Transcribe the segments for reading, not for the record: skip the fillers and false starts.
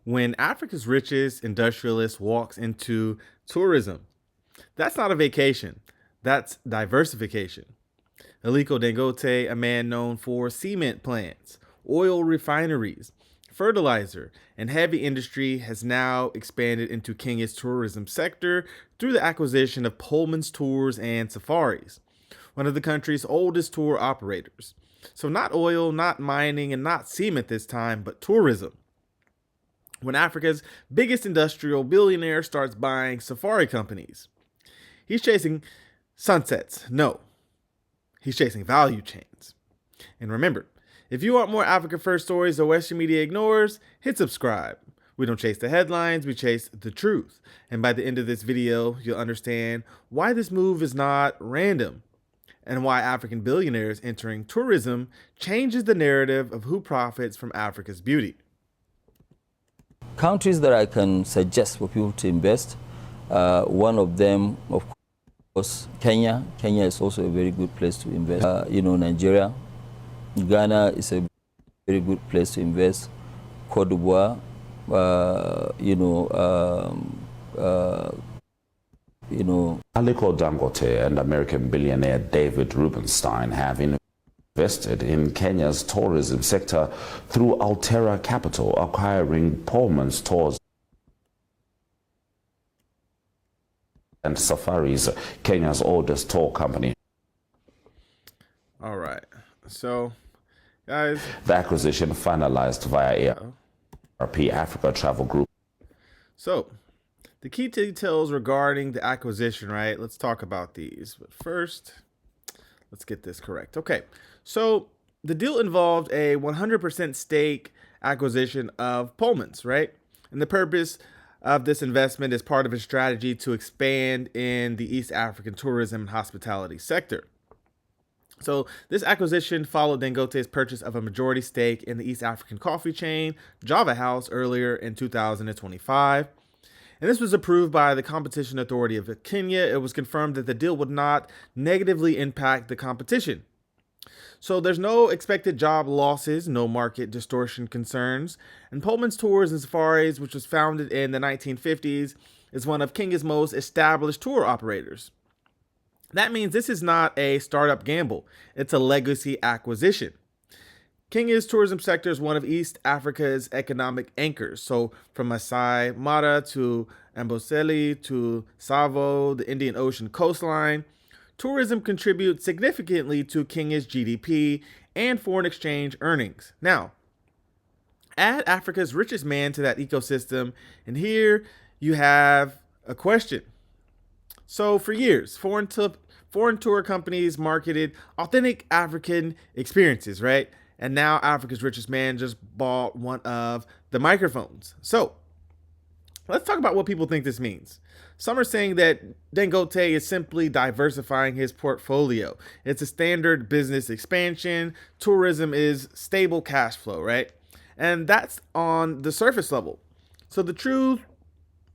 When Africa's richest industrialist walks into tourism, that's not a vacation, that's diversification. Aliko Dangote, a man known for cement plants, oil refineries, fertilizer, and heavy industry, has now expanded into Kenya's tourism sector through the acquisition of Pullman's Tours and Safaris, one of the country's oldest tour operators. So, not oil, not mining, and not cement this time, but tourism. When Africa's biggest industrial billionaire starts buying safari companies, he's chasing sunsets. No, he's chasing value chains. And remember, if you want more Africa First stories that Western media ignores, hit subscribe. We don't chase the headlines, we chase the truth. And by the end of this video, you'll understand why this move is not random and why African billionaires entering tourism changes the narrative of who profits from Africa's beauty. Countries that I can suggest for people to invest, one of them, of course, Kenya. Kenya is also a very good place to invest. Nigeria, Ghana is a very good place to invest. Cote d'Ivoire, Aliko Dangote and American billionaire David Rubenstein have invested in Kenya's tourism sector through Altera Capital, acquiring Pullman's Tours and Safaris, Kenya's oldest tour company. All right. So, guys, the acquisition finalized via ARP Africa Travel Group. So, the key details regarding the acquisition, right? Let's talk about these. But first, let's get this correct. Okay. So, the deal involved a 100% stake acquisition of Pullman's, right? And the purpose of this investment is part of a strategy to expand in the East African tourism and hospitality sector. So this acquisition followed Dangote's purchase of a majority stake in the East African coffee chain Java House earlier in 2025. And this was approved by the Competition Authority of Kenya. It was confirmed that the deal would not negatively impact the competition. So there's no expected job losses, no market distortion concerns. And Pullman's Tours and Safaris, which was founded in the 1950s, is one of Kenya's most established tour operators. That means this is not a startup gamble. It's a legacy acquisition. Kenya's tourism sector is one of East Africa's economic anchors. So from Masai Mara to Amboseli to Tsavo, the Indian Ocean coastline, tourism contributes significantly to Kenya's GDP and foreign exchange earnings. Now, add Africa's richest man to that ecosystem, and here you have a question. So for years, foreign tour companies marketed authentic African experiences, right? And now Africa's richest man just bought one of the microphones. So let's talk about what people think this means. Some are saying that Dangote is simply diversifying his portfolio. It's a standard business expansion. Tourism is stable cash flow, right? And that's on the surface level. So the truth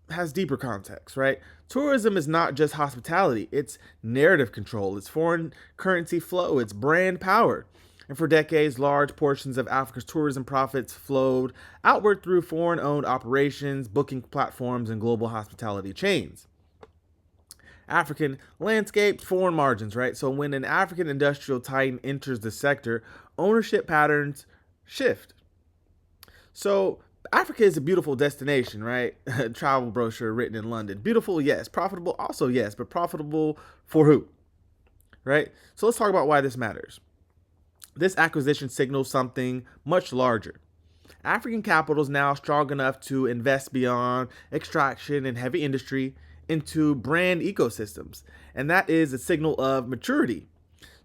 has deeper context, right? Tourism is not just hospitality. It's narrative control. It's foreign currency flow. It's brand power. And for decades, large portions of Africa's tourism profits flowed outward through foreign-owned operations, booking platforms, and global hospitality chains. African landscapes, foreign margins, right? So when an African industrial titan enters the sector, ownership patterns shift. So Africa is a beautiful destination, right? Travel brochure written in London. Beautiful, yes. Profitable, also yes. But profitable for who, right? So let's talk about why this matters. This acquisition signals something much larger. African capital is now strong enough to invest beyond extraction and heavy industry into brand ecosystems. And that is a signal of maturity.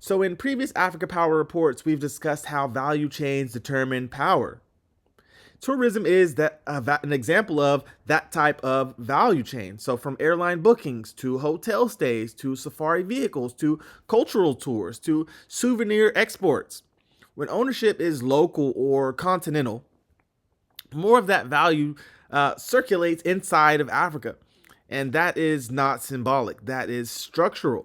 So in previous Africa Power reports, we've discussed how value chains determine power. Tourism is an example of that type of value chain. So from airline bookings to hotel stays to safari vehicles to cultural tours to souvenir exports. When ownership is local or continental, more of that value circulates inside of Africa. And that is not symbolic. That is structural.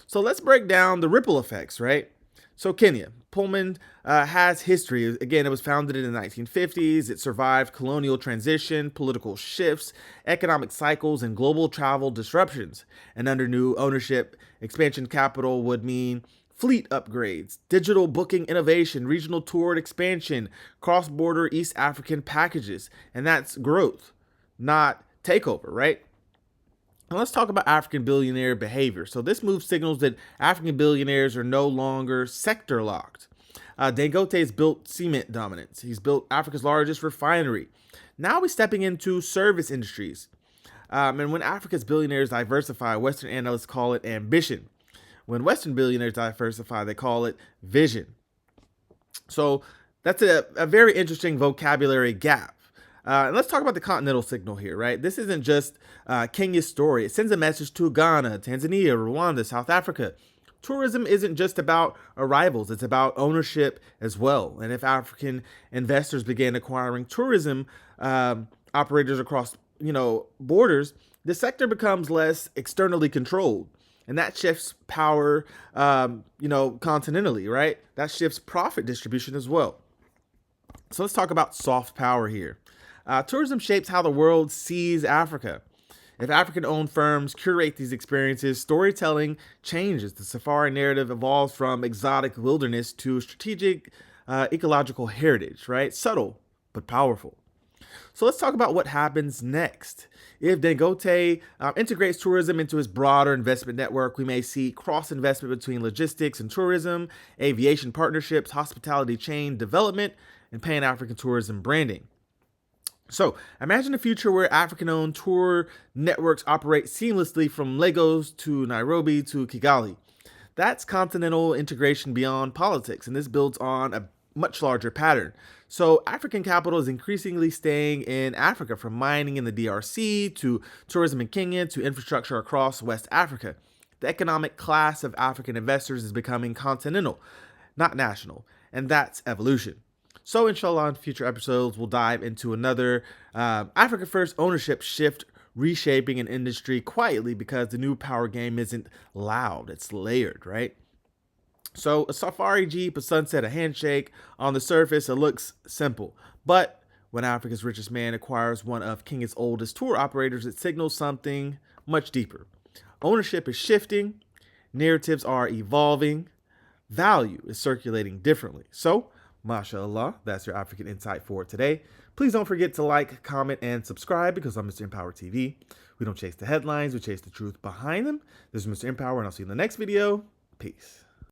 So let's break down the ripple effects, right? So Kenya, Pullman has history. Again, it was founded in the 1950s. It survived colonial transition, political shifts, economic cycles, and global travel disruptions. And under new ownership, expansion capital would mean fleet upgrades, digital booking innovation, regional tour expansion, cross-border East African packages. And that's growth, not takeover, right? Now let's talk about African billionaire behavior. So this move signals that African billionaires are no longer sector locked. Dangote has built cement dominance. He's built Africa's largest refinery. Now he's stepping into service industries. And when Africa's billionaires diversify, Western analysts call it ambition. When Western billionaires diversify, they call it vision. So that's a very interesting vocabulary gap. And let's talk about the Continental signal here, right? This isn't just Kenya's story. It sends a message to Ghana, Tanzania, Rwanda, South Africa. Tourism isn't just about arrivals. It's about ownership as well. And if African investors began acquiring tourism operators across, borders, the sector becomes less externally controlled. And that shifts power, continentally, right? That shifts profit distribution as well. So let's talk about soft power here. Tourism shapes how the world sees Africa. If African-owned firms curate these experiences, storytelling changes. The safari narrative evolves from exotic wilderness to strategic ecological heritage, right? Subtle, but powerful. So let's talk about what happens next. If Dangote integrates tourism into his broader investment network, we may see cross-investment between logistics and tourism, aviation partnerships, hospitality chain development, and Pan-African tourism branding. So imagine a future where African-owned tour networks operate seamlessly from Lagos to Nairobi to Kigali. That's continental integration beyond politics, and this builds on a much larger pattern. So African capital is increasingly staying in Africa, from mining in the DRC to tourism in Kenya to infrastructure across West Africa. The economic class of African investors is becoming continental, not national, and that's evolution. So inshallah, in future episodes, we'll dive into another Africa First ownership shift, reshaping an industry quietly, because the new power game isn't loud, it's layered, right? So a safari jeep, a sunset, a handshake. On the surface, it looks simple. But when Africa's richest man acquires one of Kenya's oldest tour operators, it signals something much deeper. Ownership is shifting, narratives are evolving, value is circulating differently. So, mashallah, that's your African Insight for today. Please don't forget to like, comment, and subscribe, because I'm Mr. EmpowerTV. We don't chase the headlines, we chase the truth behind them. This is Mr. Empower, and I'll see you in the next video. Peace.